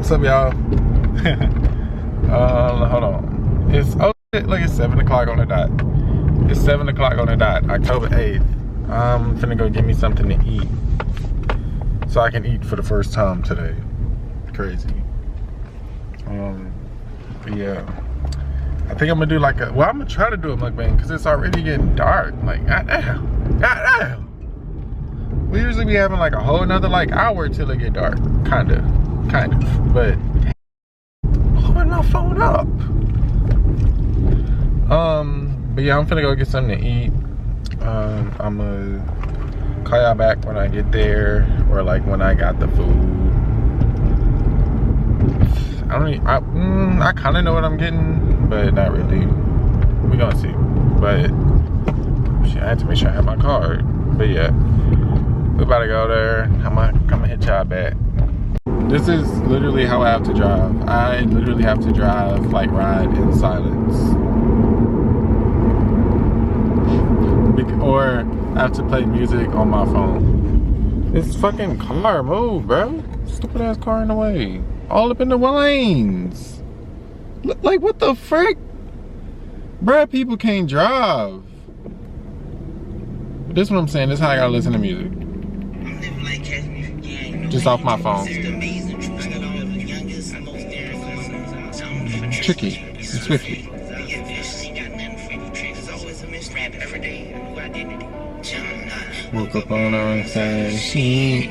What's up, y'all? Hold on. It's look, it's 7 o'clock on the dot. It's 7 o'clock on the dot, October 8th. I'm finna go get me something to eat, so I can eat for the first time today. Crazy. Yeah. I think I'm gonna do like I'm gonna try to do a mukbang because it's already getting dark. Like, goddamn. We usually be having like a whole another like hour till it get dark. Kind of. But holding my phone up. But yeah, I'm finna go get something to eat. I'm gonna call y'all back when I get there, or like when I got the food. I kind of know what I'm getting, but not really. We gonna see. But shit, I had to make sure I have my card. But yeah, we about to go there. I'm gonna hit y'all back. This is literally how I have to drive. I literally have to drive, like ride in silence. Or I have to play music on my phone. This fucking car, move, bro. Stupid ass car in the way. All up in the lanes. Like, what the frick? Bruh, people can't drive. This is what I'm saying. This is how I gotta listen to music. Just off my phone. Tricky and swiftly. Woke up on her saying she.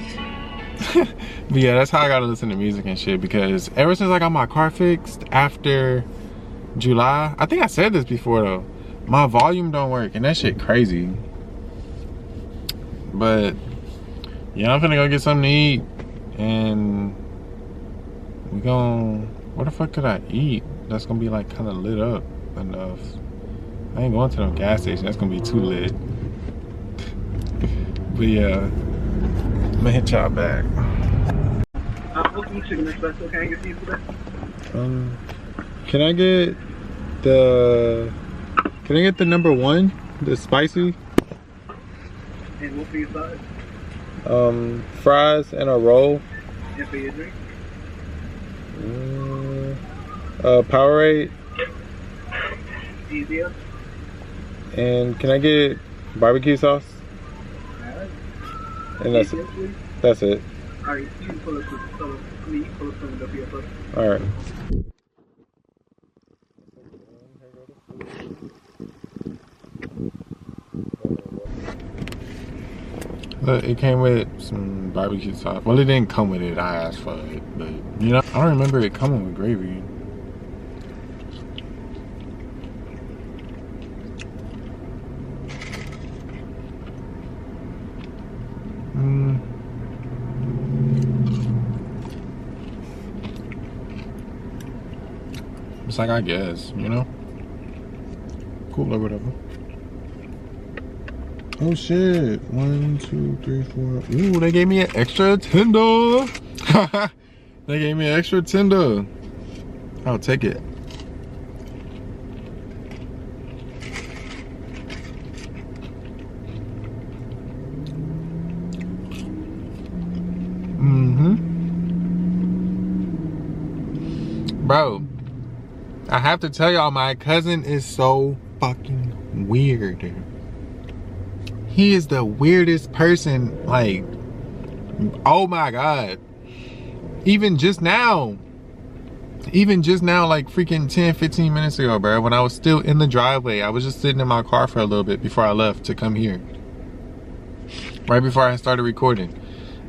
But yeah, that's how I gotta listen to music and shit, because ever since I got my car fixed after July, I think I said this before though, my volume don't work and that shit crazy. But yeah, I'm finna go get something to eat and we gon', where the fuck could I eat that's gonna be like kind of lit up enough? I ain't going to no gas station, that's gonna be too lit. But yeah, I'm gonna hit y'all back. Chicken espresso, can I get you today? Can I get the number 1, the spicy? And what for your side? Fries and a roll. And for your drink? Powerade. Easier. And can I get barbecue sauce? Alright. And that's it. Alright, you can pull up some up here first. Alright. Look, it came with some barbecue sauce. Well, it didn't come with it. I asked for it, but you know, I don't remember it coming with gravy. It's like, I guess, you know? Cool or whatever. Oh shit. 1, 2, 3, 4. Ooh, they gave me an extra tender. They gave me an extra tender. I'll take it. Bro, I have to tell y'all, my cousin is so fucking weird. He is the weirdest person, like, oh my god. Even just now, like freaking 10-15 minutes ago, bro, when I was still in the driveway, I was just sitting in my car for a little bit before I left to come here. Right before I started recording.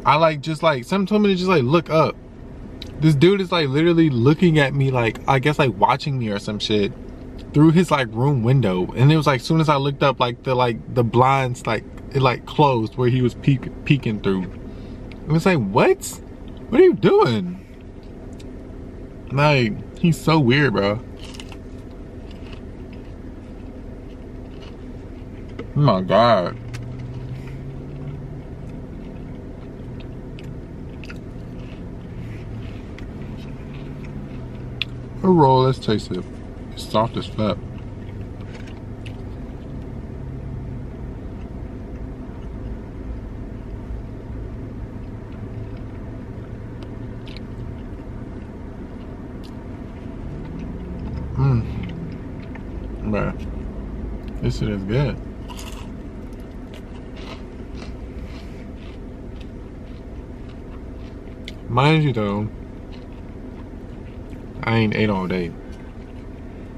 I like, just like, something told me to just like look up. This dude is like literally looking at me, like, I guess like watching me or some shit through his like room window. And it was like, as soon as I looked up, like the blinds, like it like closed where he was peeking through. It was like, what? What are you doing? Like, he's so weird, bro. Oh my god. A roll, let's taste it. It's soft as fuck. This shit is good. Mind you though, I ain't ate all day.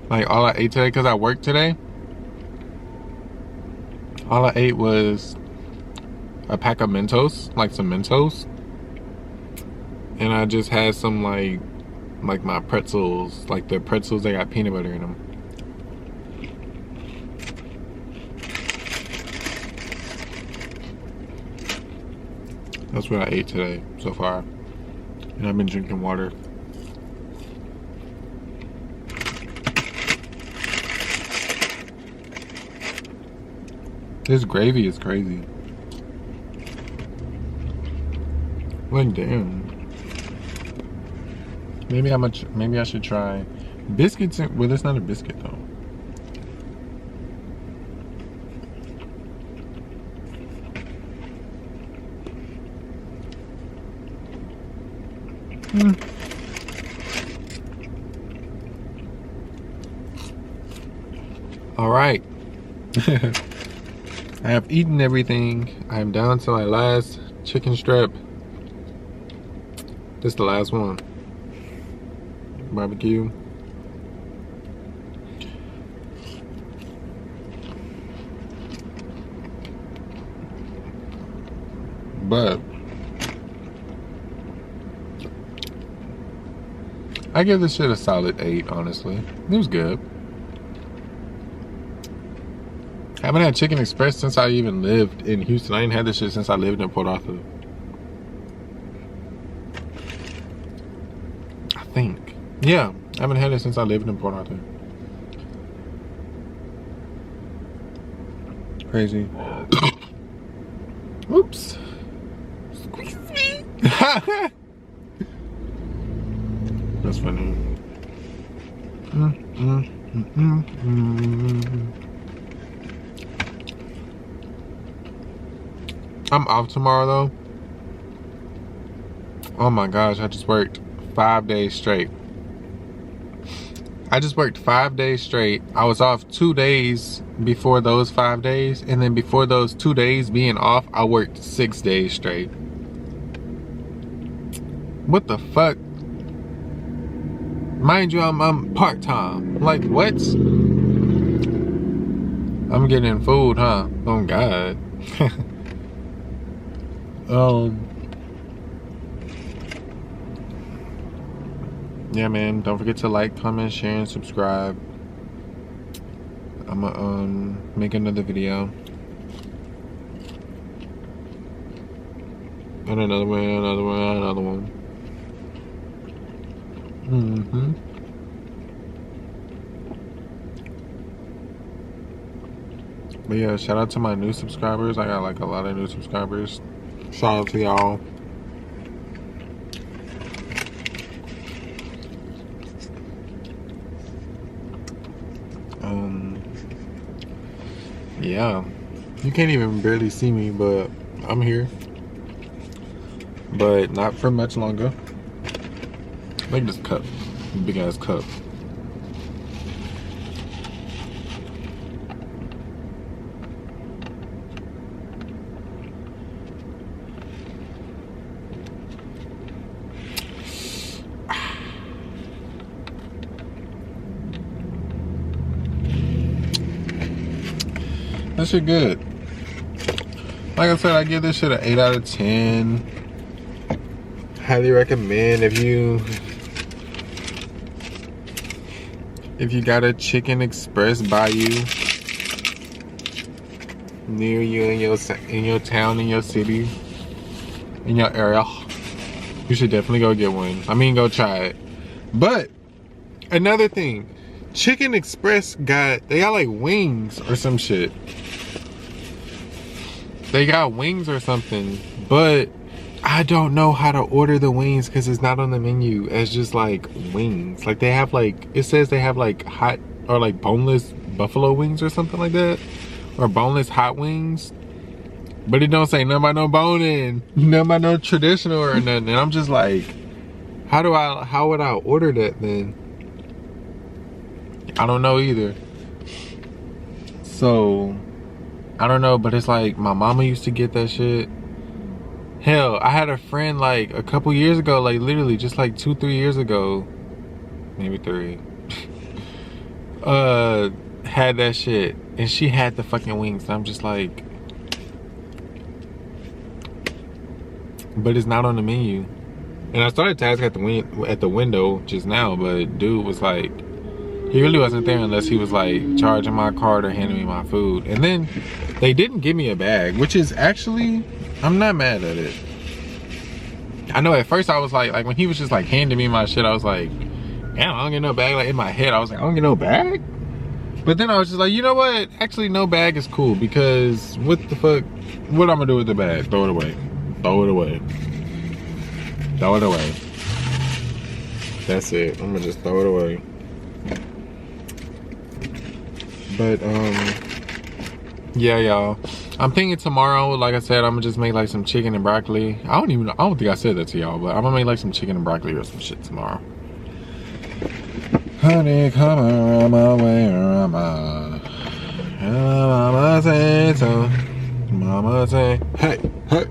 Like all I ate today, cause I worked today, all I ate was a pack of Mentos, like some Mentos. And I just had some like my pretzels, like the pretzels that got peanut butter in them. That's what I ate today so far. And I've been drinking water. This gravy is crazy. Well, damn. Maybe I should try biscuits. Well, it's not a biscuit though. All right. I have eaten everything. I am down to my last chicken strip. This is the last one. Barbecue. But I give this shit a solid 8, honestly. It was good. I haven't had Chicken Express since I even lived in Houston. I ain't had this shit since I lived in Port Arthur. I think. Yeah, I haven't had it since I lived in Port Arthur. Crazy. Oops. Squeeze me. That's funny. I'm off tomorrow though. Oh my gosh, I just worked 5 days straight. I just worked 5 days straight. I was off 2 days before those 5 days, and then before those 2 days being off, I worked 6 days straight. What the fuck? Mind you, I'm part-time. Like, what? I'm getting food, huh? Oh God. Yeah, man, don't forget to like, comment, share, and subscribe. I'm gonna make another video. And another one, another one, another one. But yeah, shout out to my new subscribers. I got like a lot of new subscribers. Shout out to y'all. Yeah, you can't even barely see me, but I'm here. But not for much longer. Look at this cup, big ass cup. That shit good. Like I said, I give this shit an 8 out of 10. Highly recommend if you got a Chicken Express by you, near you, in your town, in your city, in your area, you should definitely go get one. I mean, go try it. But another thing, Chicken Express they got like wings or some shit. They got wings or something, but I don't know how to order the wings because it's not on the menu. It's just like wings. Like they have like, it says they have like hot or like boneless buffalo wings or something like that, or boneless hot wings, but it don't say nothing about no boning, nothing about no traditional or nothing. And I'm just like, how would I order that then? I don't know either. So I don't know, but it's like my mama used to get that shit. Hell, I had a friend like a couple years ago, like literally just like 2-3 years ago, maybe 3, had that shit, and she had the fucking wings, and I'm just like, but it's not on the menu. And I started to ask at the window just now, but dude was like, he really wasn't there unless he was like charging my card or handing me my food. And then they didn't give me a bag, which is actually, I'm not mad at it. I know at first I was like when he was just like handing me my shit, I was like, damn, I don't get no bag. Like in my head, I was like, I don't get no bag. But then I was just like, you know what? Actually, no bag is cool, because what the fuck? What I'm gonna do with the bag? Throw it away. Throw it away. Throw it away. That's it. I'm gonna just throw it away. But yeah, y'all. I'm thinking tomorrow, like I said, I'm gonna just make like some chicken and broccoli. I don't think I said that to y'all, but I'm gonna make like some chicken and broccoli or some shit tomorrow. Honey, come around my way, mama. Mama say so. Mama say, hey, hey.